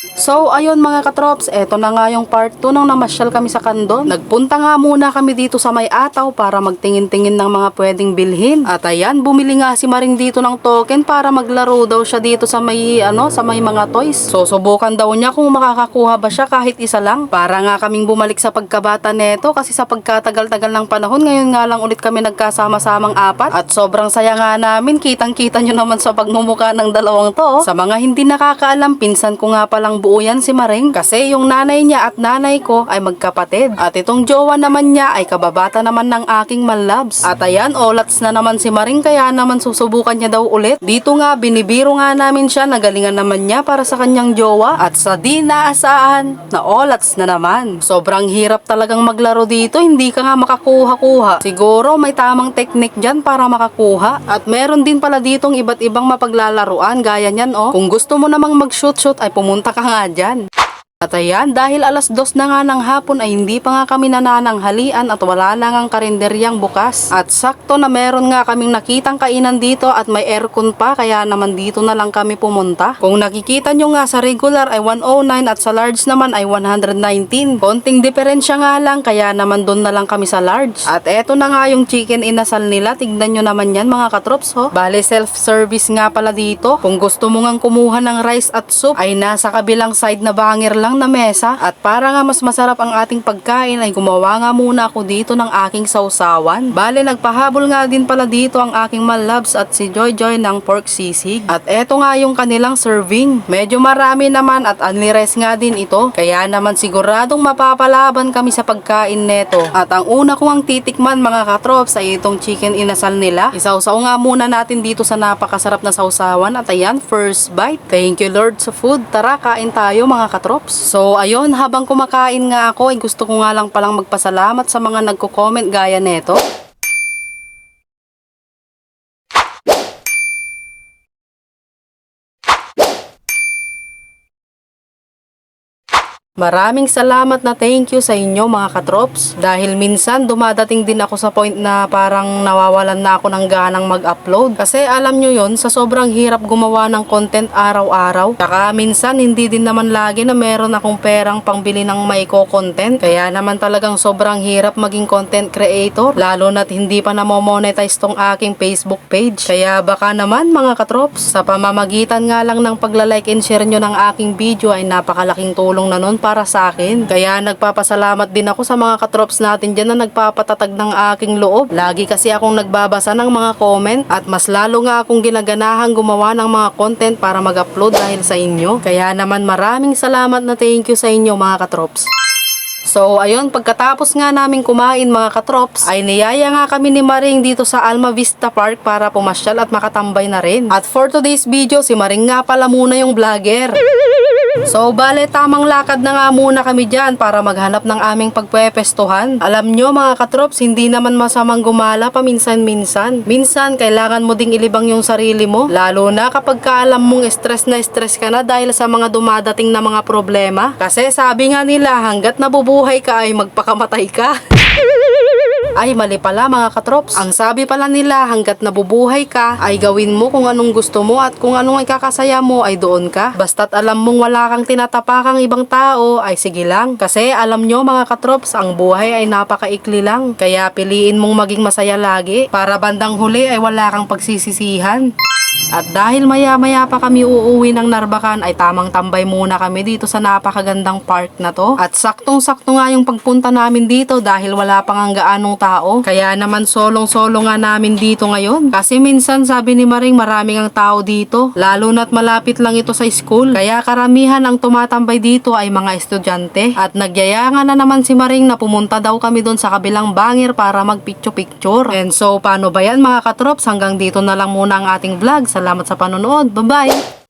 So ayun mga katrops, eto na nga yung part 2 nung namasyal kami sa Candon. Nagpunta nga muna kami dito sa May Ataw para magtingin-tingin ng mga pwedeng bilhin. At ayan, bumili nga si Maring dito ng token para maglaro daw siya dito sa may sa may mga toys. So subukan daw niya kung makakakuha ba siya kahit isa lang. Para nga kaming bumalik sa pagkabata neto kasi sa pagkatagal-tagal ng panahon, ngayon nga lang ulit kami nagkasama-samang apat. At sobrang saya nga namin, kitang-kita nyo naman sa pagmumuka ng dalawang to. Sa mga hindi nakakaalam, pinsan ko nga palang buo yan si Maring kasi yung nanay niya at nanay ko ay magkapatid at itong jowa naman niya ay kababata naman ng aking malabs. At ayan, olats na naman si Maring kaya naman susubukan niya daw ulit. Dito nga binibiro nga namin siya, nagalingan naman niya para sa kanyang jowa at sa di naasahan na olats na naman. Sobrang hirap talagang maglaro dito, hindi ka nga makakuha-kuha. Siguro may tamang technique dyan para makakuha. At meron din pala ditong iba't ibang mapaglalaruan gaya niyan Kung gusto mo namang mag-shoot ay pumunta ka nga dyan. At ayan, dahil alas 2 na nga ng hapon ay hindi pa nga kami nanananghalian at wala na ngang karinderyang bukas. At sakto na meron nga kaming nakitang kainan dito at may aircon pa kaya naman dito na lang kami pumunta. Kung nakikita nyo nga sa regular ay 109 at sa large naman ay 119. Konting diferensya nga lang kaya naman doon na lang kami sa large. At eto na nga yung chicken inasal nila, tignan nyo naman yan mga katrops Bale self-service nga pala dito. Kung gusto mo ngang kumuha ng rice at soup ay nasa kabilang side na bangir lang na mesa. At para nga mas masarap ang ating pagkain ay gumawa nga muna ako dito ng aking sausawan. Bale nagpahabol nga din pala dito ang aking malabs at si Joy Joy ng pork sisig. At eto nga yung kanilang serving. Medyo marami naman at unli-rice nga din ito. Kaya naman siguradong mapapalaban kami sa pagkain neto. At ang una kong ang titikman mga katrops ay itong chicken inasal nila. Isawsaw nga muna natin dito sa napakasarap na sausawan. At ayan, first bite. Thank you Lord sa food. Tara, kain tayo mga katrops. So ayun, habang kumakain nga ako ay gusto ko nga lang palang magpasalamat sa mga nagko-comment gaya neto. Maraming salamat na thank you sa inyo mga katrops dahil minsan dumadating din ako sa point na parang nawawalan na ako ng ganang mag-upload kasi alam nyo yon sa sobrang hirap gumawa ng content araw-araw saka minsan hindi din naman lagi na meron akong perang pangbili ng maiko-content kaya naman talagang sobrang hirap maging content creator lalo na't hindi pa namo-monetize tong aking Facebook page kaya baka naman mga katrops sa pamamagitan nga lang ng pagla-like and share nyo ng aking video ay napakalaking tulong na nun para sa akin. Kaya nagpapasalamat din ako sa mga katrops natin dyan na nagpapatatag ng aking loob. Lagi kasi akong nagbabasa ng mga comment at mas lalo nga akong ginaganahang gumawa ng mga content para mag-upload dahil sa inyo. Kaya naman maraming salamat na thank you sa inyo mga katrops. So ayun, pagkatapos nga namin kumain mga katrops ay niyaya nga kami ni Maring dito sa Alma Vista Park para pumasyal at makatambay na rin. At for today's video, si Maring nga pala muna yung vlogger. So bale tamang lakad na nga muna kami dyan para maghanap ng aming pagpepestuhan. Alam nyo mga katrops, hindi naman masamang gumala paminsan-minsan. Minsan kailangan mo ding ilibang yung sarili mo, lalo na kapag alam mong stress ka na dahil sa mga dumadating na mga problema. Kasi sabi nga nila hanggat nabubuhay ka ay magpakamatay ka. Ay mali pala mga katrops. Ang sabi pala nila hanggat nabubuhay ka ay gawin mo kung anong gusto mo at kung anong ikakasaya mo ay doon ka. Basta't alam mong wala kang tinatapakang ibang tao ay sige lang. Kasi alam nyo mga katrops, ang buhay ay napakaikli lang. Kaya piliin mong maging masaya lagi para bandang huli ay wala kang pagsisisihan. At dahil maya-maya pa kami uuwi ng Narbacan ay tamang tambay muna kami dito sa napakagandang park na to. At saktong-sakto nga yung pagpunta namin dito dahil wala pang ang gaanong tao. Kaya naman solong-solo nga namin dito ngayon. Kasi minsan sabi ni Maring maraming ang tao dito. Lalo na't malapit lang ito sa school. Kaya karamihan ang tumatambay dito ay mga estudyante. At nagyaya nga na naman si Maring na pumunta daw kami doon sa kabilang bangir para mag-picture-picture. And so paano ba yan mga katrops? Hanggang dito na lang muna ang ating vlog. Salamat sa panonood. Bye-bye!